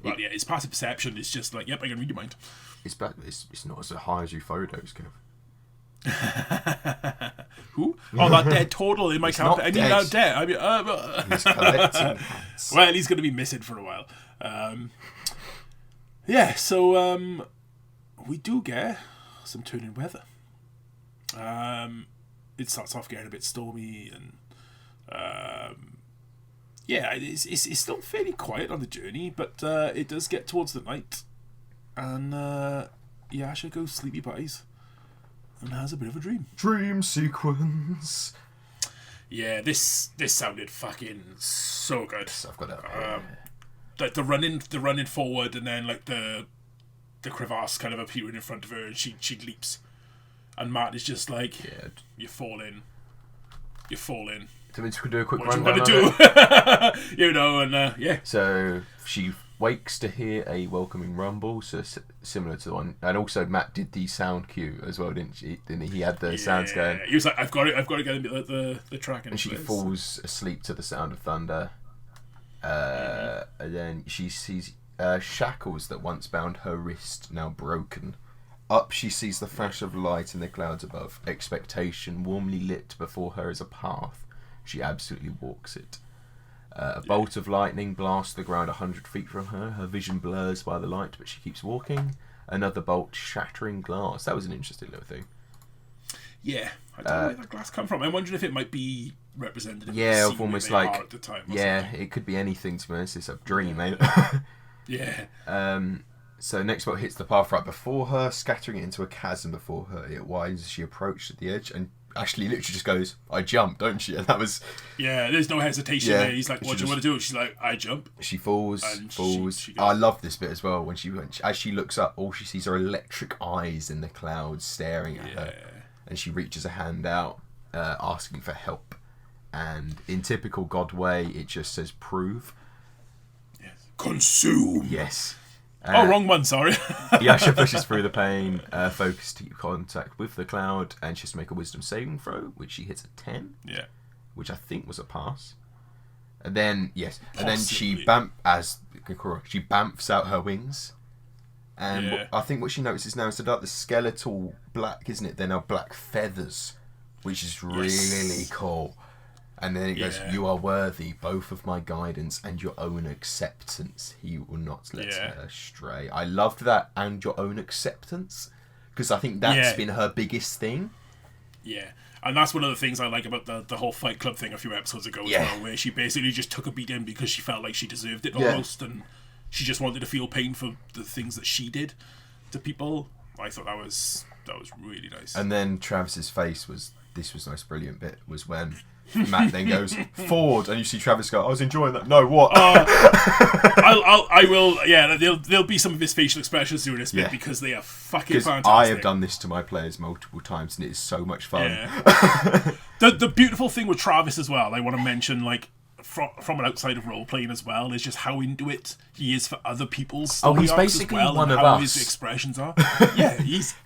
Well, yeah, his passive perception is just like, yep, I can read your mind. It's not as high as Euphodos, Kev. Who? Oh, that dead total in my camp. I mean, now dead. I mean, he's collecting hats. Well, he's going to be missing for a while. So we do get some turning weather. It starts off getting a bit stormy, and it's still fairly quiet on the journey, but it does get towards the night, and Yasha goes sleepy butties and has a bit of a dream. Dream sequence. Yeah, this sounded fucking so good. I've got it. Like the running forward, and then like the crevasse kind of appearing in front of her, and she leaps, and Matt is just like, you're falling. So we just do a quick what rundown. What do you want to do? You know, and So she wakes to hear a welcoming rumble, so similar to the one, and also Matt did the sound cue as well, didn't he? He had the sounds going. He was like, I've got to get the track in. And she falls asleep to the sound of thunder. And then she sees shackles that once bound her wrist now broken. Up she sees the flash of light in the clouds above. Expectation warmly lit before her is a path. She absolutely walks it. A bolt of lightning blasts the ground 100 feet from her. Her vision blurs by the light, but she keeps walking. Another bolt shattering glass. That was an interesting little thing. Yeah, I don't know where that glass come from. I'm wondering if it might be representative. Of almost like at the time. It could be anything, to be honest. It's a dream, ain't it? So next bolt hits the path right before her, scattering it into a chasm before her. It widens as she approached the edge, and Ashley literally just goes, "I jump," don't she? And that was... Yeah, there's no hesitation there. He's like, what do you want to do? She's like, I jump. She falls. I love this bit as well. As she looks up, all she sees are electric eyes in the clouds staring at her. And she reaches a hand out, asking for help. And in typical God way, it just says, prove. Yes. Consume. Yes. Wrong one, sorry. Yasha pushes through the pain, focused to keep contact with the cloud, and she has to make a wisdom saving throw, which she hits a 10. Yeah. Which I think was a pass. And then, Possibly. and then she bamfs out her wings. And I think what she notices now is that the skeletal black, isn't it? They're now black feathers, which is really cool. And then it goes, you are worthy both of my guidance and your own acceptance. He will not let her stray. I loved that, and your own acceptance, because I think that's been her biggest thing. Yeah, and that's one of the things I like about the whole Fight Club thing a few episodes ago as well, where she basically just took a beating because she felt like she deserved it almost, and she just wanted to feel pain for the things that she did to people. I thought that was really nice. And then Travis's face was this was the most brilliant bit, was when Matt then goes, Ford, and you see Travis go, I was enjoying that. No, what? I will, yeah, there'll be some of his facial expressions during this bit because they are fucking fantastic. I have done this to my players multiple times and it is so much fun. Yeah. The beautiful thing with Travis as well, I want to mention, like, from an outside of role playing as well, is just how into it he is for other people's story he's arcs basically as well, one and of how us. his expressions are. Yeah,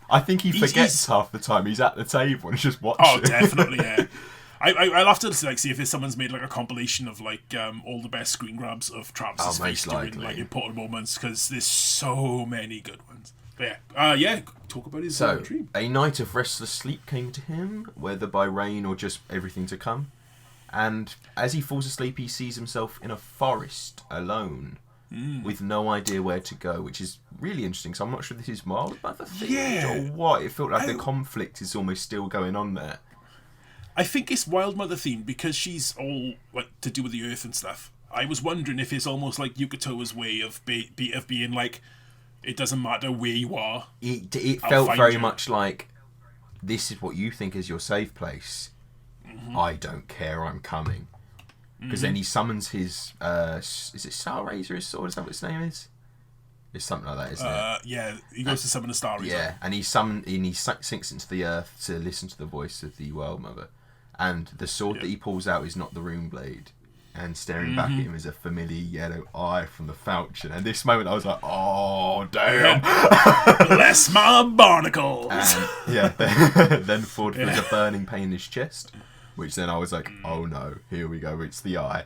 I think he forgets half the time he's at the table and just watching. Oh, definitely, yeah. I'll have to like see if there's made like a compilation of like all the best screen grabs of Travis's face during like important moments, because there's so many good ones. But yeah, talk about his dream. A night of restless sleep came to him, whether by rain or just everything to come. And as he falls asleep, he sees himself in a forest alone, with no idea where to go, which is really interesting. So I'm not sure this is Wild Mother themed or what. It felt like the conflict is almost still going on there. I think it's Wild Mother themed because she's all like to do with the earth and stuff. I was wondering if it's almost like Yukoto's way of being like, it doesn't matter where you are. It felt very much like, this is what you think is your safe place. Mm-hmm. I don't care, I'm coming. Because then he summons his, is it Star Razor, his sword? Is that what his name is? It's something like that, isn't it? Yeah, he goes to summon a Star Razor. Yeah, and he sinks into the earth to listen to the voice of the Wild Mother. And the sword that he pulls out is not the rune blade. And staring back at him is a familiar yellow eye from the falchion. And this moment I was like, oh, damn. Bless my barnacles. And then Ford feels a burning pain in his chest. Which then I was like, oh no, here we go, it's the eye.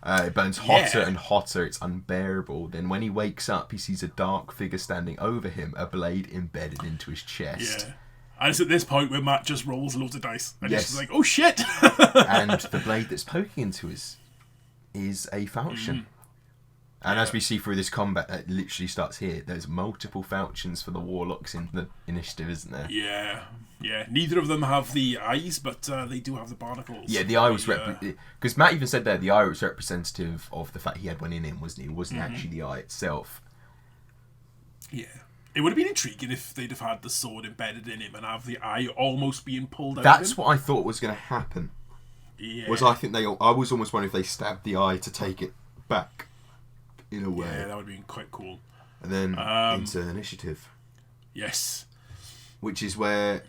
It burns hotter and hotter, it's unbearable. Then when he wakes up, he sees a dark figure standing over him, a blade embedded into his chest. Yeah. And it's at this point where Matt just rolls loads of dice. And he's just like, oh shit! And the blade that's poking into is a falchion. And as we see through this combat, it literally starts here. There's multiple falchions for the warlocks in the initiative, isn't there? Yeah. Yeah, neither of them have the eyes, but they do have the barnacles. Yeah, the eye was because Matt even said there the eye was representative of the fact he had one in him, wasn't he? It wasn't actually the eye itself. Yeah. It would have been intriguing if they'd have had the sword embedded in him and have the eye almost being pulled out. That's what I thought was going to happen. Yeah. I was almost wondering if they stabbed the eye to take it back, in a way. Yeah, that would have been quite cool. And then into initiative. Yes. Which is where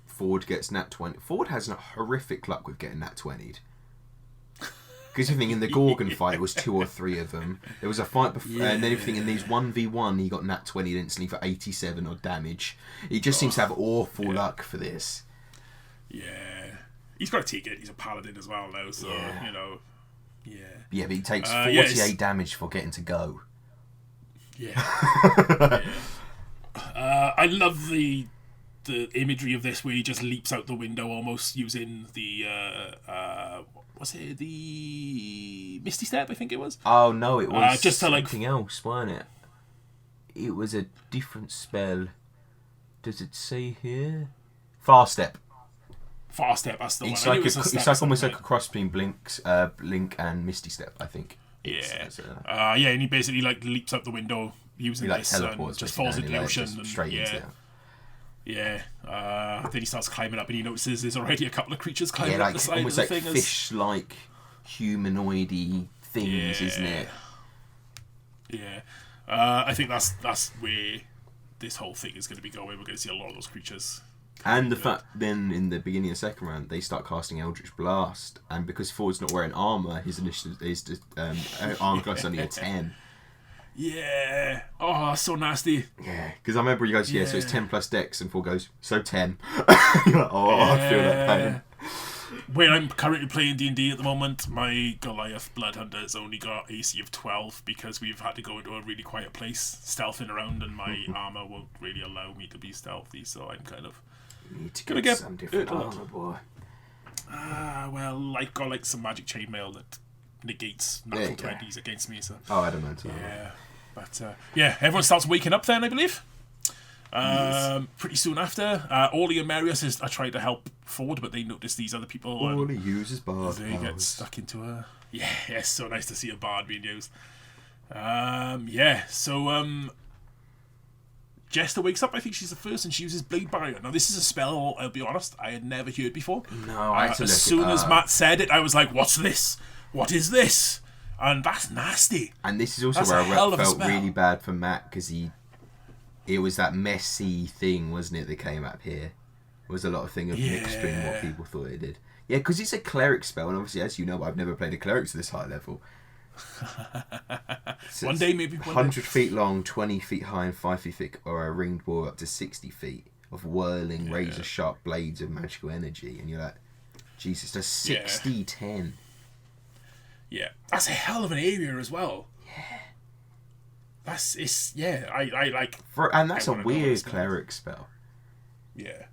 Ford gets nat 20. Ford has horrific luck with getting nat 20'd. Because you think in the Gorgon fight, it was 2 or 3 of them. There was a fight before, and then everything in these 1v1, he got nat 20'd instantly for 87 odd damage. He just seems to have awful luck for this. Yeah. He's got to take it. He's a paladin as well now, so, you know. Yeah. Yeah, but he takes 48 damage for getting to go. Yeah. I love the imagery of this where he just leaps out the window almost using the was it the Misty Step, I think it was? Oh no, it was just to, like, something else, wasn't it? It was a different spell. Does it say here? Fast Step. Fast Step, that's the it's one. Like it's like almost like a cross between Blink and Misty Step, I think. Yeah. Yeah, and he basically like leaps out the window using this and just falls into the ocean. Straight into it. Yeah. Then he starts climbing up and he notices there's already a couple of creatures climbing up the side almost of the like thing. Fish-like, humanoid-y things, isn't it? Yeah. I think that's where this whole thing is going to be going. We're going to see a lot of those creatures. And the fact then in the beginning of the second round they start casting Eldritch Blast, and because Ford's not wearing armour, his initiative is armour class only a 10. Yeah. Oh, that's so nasty. Yeah, because I remember you guys, so it's 10 plus Dex, and Ford goes, so 10. You're like, I feel that pain. When I'm currently playing D&D at the moment, my Goliath Bloodhunter has only got AC of 12 because we've had to go into a really quiet place, stealthing around, and my armour won't really allow me to be stealthy, so I'm kind of need to get some different armour, boy. Well, I've got like some magic chainmail that negates natural 20s against me, so... Oh, I don't know. Yeah. But, everyone starts waking up then, I believe. Pretty soon after, Orly and Marius are trying to help Ford, but they notice these other people. Orly uses bard They get stuck into a... Yeah, it's so nice to see a bard being used. So Jester wakes up. I think she's the first, and she uses Blade Barrier. Now, this is a spell, I'll be honest, I had never heard before. No, I had to as look soon it as up. Matt said it, I was like, what's this? What is this? And that's nasty. And this is also That's where a hell I of a felt spell. really bad for Matt, because it was that messy thing, wasn't it, that came up here? It was a lot of thing of mixed between what people thought it did. Yeah, because it's a cleric spell, and obviously, as you know, I've never played a cleric to this high level. So One day, maybe. 100 feet long, 20 feet high, and 5 feet thick, or a ringed wall up to 60 feet of whirling, razor-sharp blades of magical energy. And you're like, Jesus, that's 60-10. Yeah. That's a hell of an area as well. Yeah. I like... And that's I a wanna go weird this cleric spell. Yeah.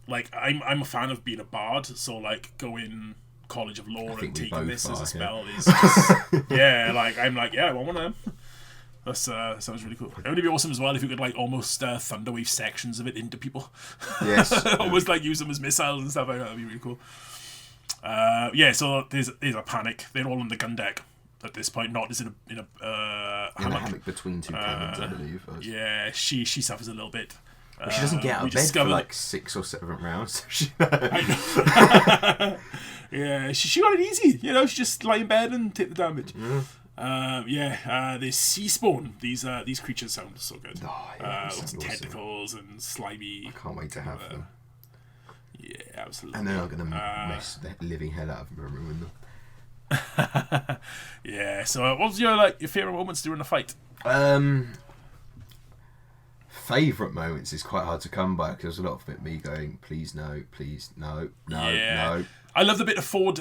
Like, I'm a fan of being a bard, so, like, going College of Lore and taking this as a spell is just... yeah, like, I'm like, I want one of them. That's sounds really cool. It would be awesome as well if you could, like, almost thunderwave sections of it into people. Yes. Almost, like, use them as missiles and stuff like that. That'd be really cool. So there's a panic. They're all on the gun deck at this point, not just in a hammock between two cannons, I believe. Yeah, she suffers a little bit. But she doesn't get out of bed for like 6 or 7 rounds. Yeah, she got it easy. You know, she just lie in bed and take the damage. The sea spawn. These creatures sound so good. Lots of tentacles and slimy. I can't wait to have them. Yeah, absolutely. And then I'm gonna mess the living hell out of them and ruin them. Yeah. So, what was your favorite moments during the fight? Favourite moments is quite hard to come by, because there's a lot of it me going, please no, no. I love the bit of Ford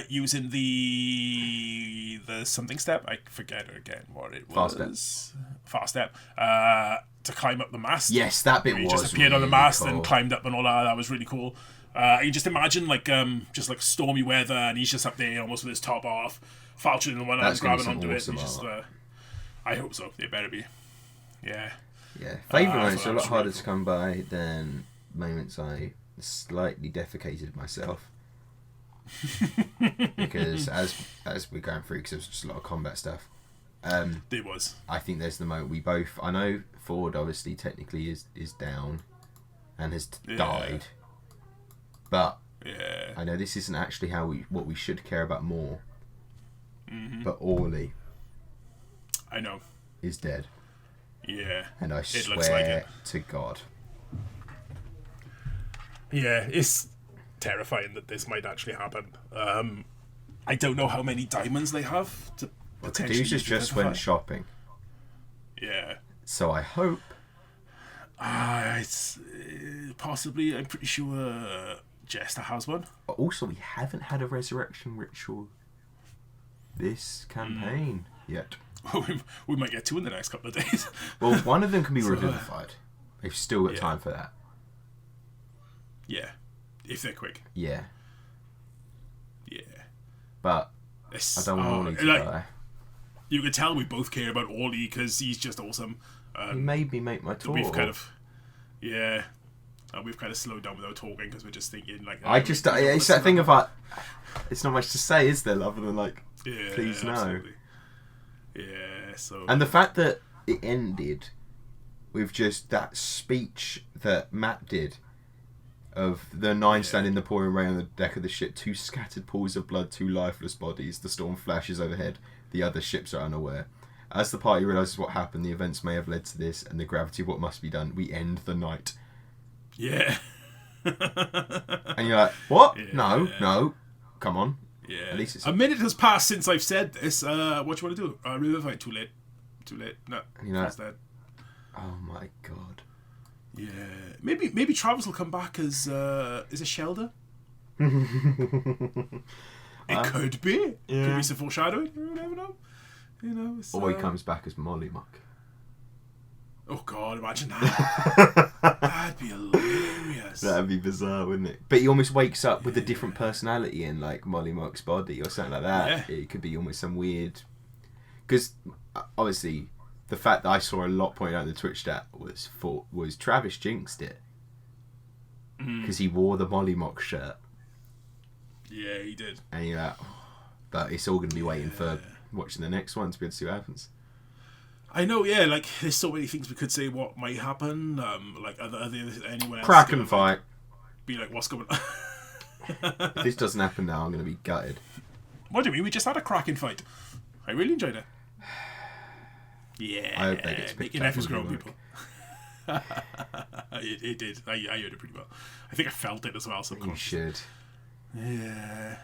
using the something step. I forget again what it was. Fast step. To climb up the mast. Yes, that bit he was just appeared really on the mast cool. and climbed up and all that. That was really cool. You just imagine just like stormy weather, and he's just up there almost with his top off, falchion in one hand, grabbing onto it. And just, I hope so. It better be. Yeah. Yeah. Favourite moments are a lot harder to come by than moments I slightly defecated myself. Because as we're going through, because there's just a lot of combat stuff. There was. I think there's the moment we both. I know Ford obviously technically is down and has died, but I know this isn't actually what we should care about more. Mm-hmm. But Orly, I know, is dead. Yeah, and I swear to God. Yeah, it's terrifying that this might actually happen. I don't know how many diamonds they have to. Caduceus just went shopping. Yeah. So I hope. It's possibly. I'm pretty sure Jester has one. But also, we haven't had a resurrection ritual this campaign yet. We might get 2 in the next couple of days. Well, one of them can be revivified. They've still got time for that. Yeah, if they're quick. Yeah. Yeah. But I don't want Orly to die. You could tell we both care about Orly because he's just awesome. He made me make my talk. We've kind of, we've kind of slowed down with our talking because we're just thinking like. It's that thing of like, it's not much to say, is there, other than like, please no. Absolutely. Yeah. So. And the fact that it ended with just that speech that Matt did. Of the 9 standing in the pouring rain on the deck of the ship, 2 scattered pools of blood, 2 lifeless bodies. The storm flashes overhead. The other ships are unaware. As the party realises what happened, the events may have led to this, and the gravity of what must be done. We end the night. Yeah. And you're like, what? Yeah. No. Come on. Yeah. At least it's a minute has passed since I've said this. What do you want to do? Revivify. Too late. No. And you're like, dead. Oh my God. Yeah, maybe Travis will come back as a Shelder. It could be. Yeah. Could be some foreshadowing. You never know. You know. Or he comes back as Molly Muck. Oh God! Imagine that. That'd be hilarious. That'd be bizarre, wouldn't it? But he almost wakes up with a different personality in like Molly Muck's body or something like that. Yeah. It could be almost some weird. Because obviously. The fact that I saw a lot pointed out in the Twitch chat was Travis jinxed it because he wore the Molly Mock shirt. Yeah, he did. And you're like, but it's all going to be waiting for watching the next one to be able to see what happens. I know, yeah, like, there's so many things we could say what might happen. Like, are there anyone else Kraken fight. Be like, what's going on? If this doesn't happen now, I'm going to be gutted. What do you mean? We just had a Kraken fight. I really enjoyed it. Yeah. I hope they get making efforts grown, people. It did. I heard it pretty well. I think I felt it as well. You should. Yeah.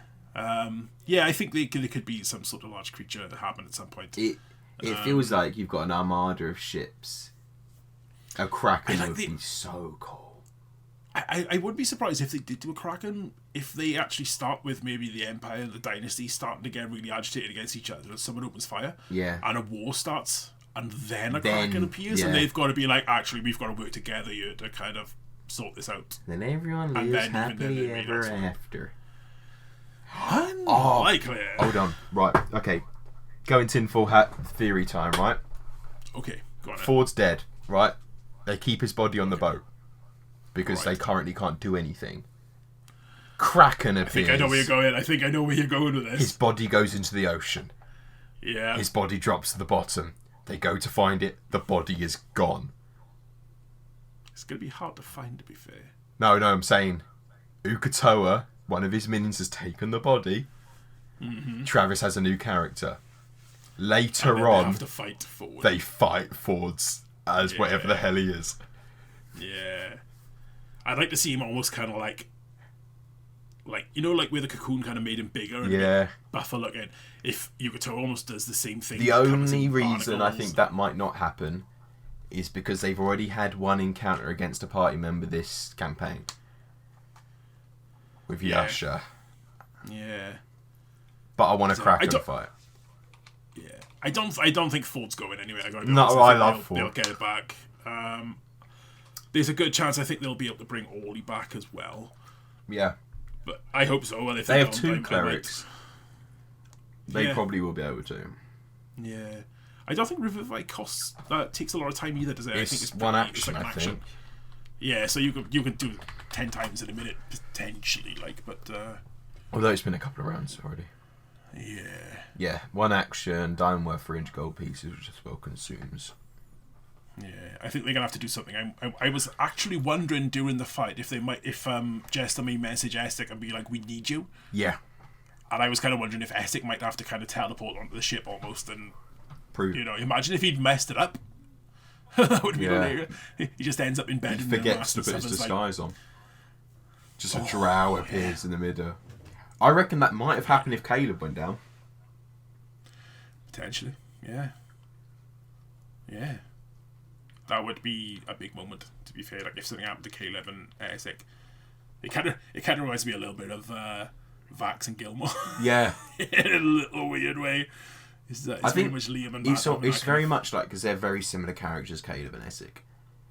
Yeah, I think there could be some sort of large creature that happen at some point. It feels like you've got an armada of ships. A Kraken would be so cool. I wouldn't be surprised if they did do a Kraken, if they actually start with maybe the Empire and the Dynasty starting to get really agitated against each other, and someone opens fire, and a war starts, and then a Kraken appears, and they've got to be like, actually, we've got to work together here to kind of sort this out. Then everyone lives happily ever after. Unlikely. Hold on. Right, okay. Going tinfoil hat theory time, right? Okay, go on. Ford's dead, right? They keep his body on the boat because they currently can't do anything. Kraken appears. I think I know where you're going. I think I know where you're going with this. His body goes into the ocean. Yeah. His body drops to the bottom. They go to find it. The body is gone. It's going to be hard to find, to be fair. No, I'm saying Ukatoa, one of his minions, has taken the body. Mm-hmm. Travis has a new character. Later on, they have to fight Ford. They fight Ford's as whatever the hell he is. Yeah. I'd like to see him almost kind of like, you know, like where the cocoon kind of made him bigger and buffer looking. If Ukatoa almost does the same thing. The only reason I think that might not happen is because they've already had one encounter against a party member this campaign. With Yasha. Yeah. But I want a Kraken fight. Yeah. I don't think Ford's going anywhere. I love Ford. They'll get it back. There's a good chance I think they'll be able to bring Orly back as well. Yeah. But I hope so. Well, if they have two clerics. They probably will be able to. Yeah. I don't think Revivify takes a lot of time either, does it? I think it's one action, I think. Yeah, so you could do 10 times in a minute, potentially, but... Although it's been a couple of rounds already. Yeah. Yeah, one action, diamond worth 300 gold pieces, which as well consumes. Yeah, I think they're gonna have to do something. I was actually wondering during the fight if Jester may message Essek and be like, "We need you." Yeah. And I was kind of wondering if Essek might have to kind of teleport onto the ship almost and prove. You know, imagine if he'd messed it up. That would be hilarious. He just ends up in bed. He forgets to put his disguise on. Just a drow appears in the middle. I reckon that might have happened if Caleb went down. Potentially, yeah. Yeah. That would be a big moment, to be fair. Like, if something happened to Caleb and Essek. It kind of reminds me a little bit of Vax and Gilmore. Yeah. In a little weird way. It's very much Liam and Matt. It's very much like, because they're very similar characters, Caleb and Essek.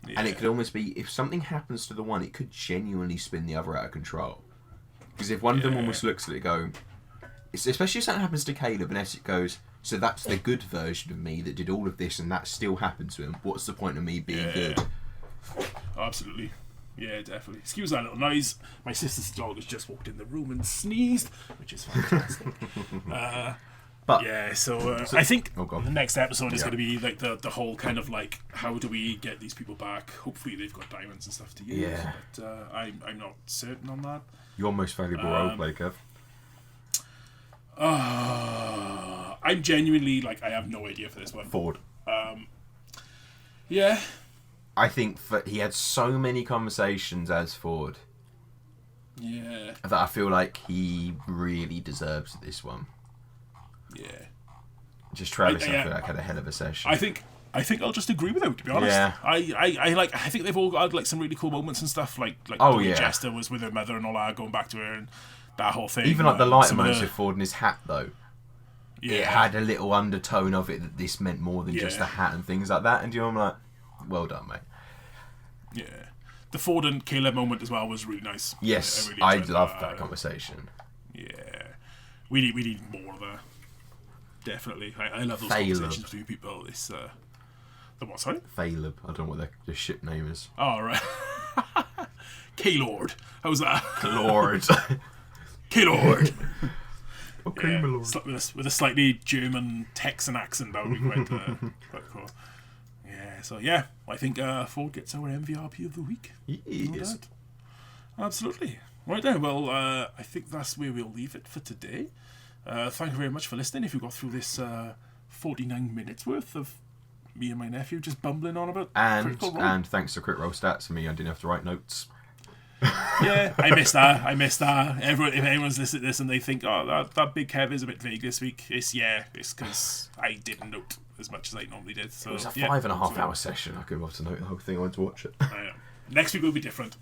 Yeah. And it could almost be, if something happens to the one, it could genuinely spin the other out of control. Because if one of them almost looks at it go, especially if something happens to Caleb and Essek goes, so that's the good version of me that did all of this and that still happened to him, what's the point of me being good? Absolutely. Yeah, definitely. Excuse that little noise. My sister's dog has just walked in the room and sneezed, which is fantastic. But yeah, so I think the next episode is going to be like the whole kind of like, how do we get these people back? Hopefully they've got diamonds and stuff to use. Yeah. But I'm not certain on that. Your most valuable roleplay, Kev? I'm genuinely like, I have no idea for this one. Ford. Yeah. I think he had so many conversations as Ford. Yeah. That I feel like he really deserves this one. Yeah. Just Travis, I feel like had a hell of a session. I think I'll just agree with him, to be honest. Yeah. I think they've all got like some really cool moments and stuff, like the way Jester was with her mother and all that, going back to her and that whole thing. Even like the lighter moments with Ford and his hat, though. Yeah. It had a little undertone of it that this meant more than just the hat and things like that. And I'm like, well done, mate. Yeah. The Ford and Caleb moment as well was really nice. Yes, I loved that conversation. Yeah. We need more of that. Definitely. I love those conversations between people. It's the what, sorry? Caleb. I don't know what the ship name is. Oh, right. K-Lord. How's that? Lord. K-Lord. Okay, yeah, my lord. with a slightly German Texan accent, that would be quite cool. Yeah, so yeah, I think Ford gets our MVRP of the week. Yes. No, absolutely. Right then, well, I think that's where we'll leave it for today. Thank you very much for listening. If you got through this 49 minutes worth of me and my nephew just bumbling on about Critical Role. And thanks to Crit Roll Stats and me, I didn't have to write notes. Yeah, I missed that. If anyone's listening to this and they think, oh, that Big Kev is a bit vague this week, it's because I didn't note as much as I normally did. So it was a 5.5 hour session. I could have to note the whole thing. I wanted to watch it. Next week will be different.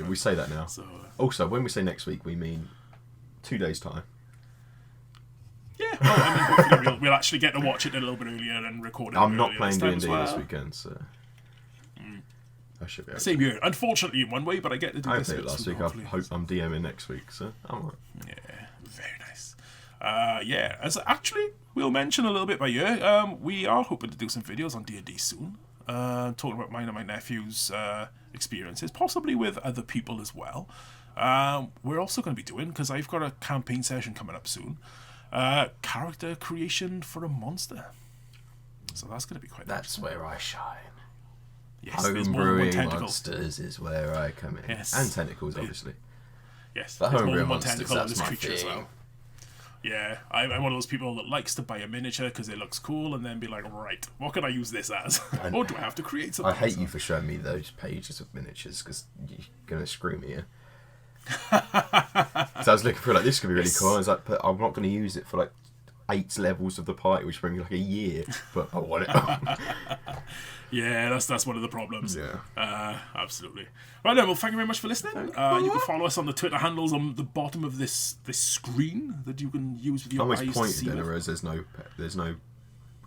We say that now. So, also, when we say next week, we mean 2 days' time. Yeah, well, I mean, hopefully we'll actually get to watch it a little bit earlier and record it. I'm not playing D&D well. this weekend, so I should be. Same here. Unfortunately, in one way, but I get to do I this. played it last week. I hope I'm DMing next week, so I'm alright. Yeah, very nice. As actually we'll mention a little bit by year. We are hoping to do some videos on D&D soon. Talking about mine and my nephew's experiences, possibly with other people as well. We're also going to be doing, because I've got a campaign session coming up soon, character creation for a monster. So that's going to be quite That's where I shine. Yes, homebrewing monsters is where I come in. Yes. And tentacles, obviously. Yes, but homebrewing monsters, that's my creature as well. Yeah, I'm one of those people that likes to buy a miniature because it looks cool and then be like, right, what can I use this as? Or do I have to create something? I hate you for showing me those pages of miniatures because you're going to screw me here. So I was looking for this could be really cool. I was like, but I'm not going to use it for 8 levels of the party, which brings me a year. But I want it. Yeah, that's one of the problems. Yeah. Absolutely. Right then, well, thank you very much for listening. You can follow us on the Twitter handles on the bottom of this screen that you can use with your eyes to see. Whereas there's no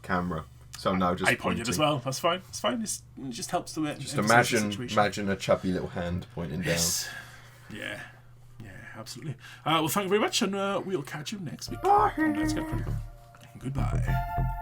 camera. So I'm now just I pointed as well. That's fine. It's fine. It just helps to just imagine a chubby little hand pointing down. Yeah, absolutely. Well, thank you very much, and we'll catch you next week. Bye. Let's get critical. Goodbye.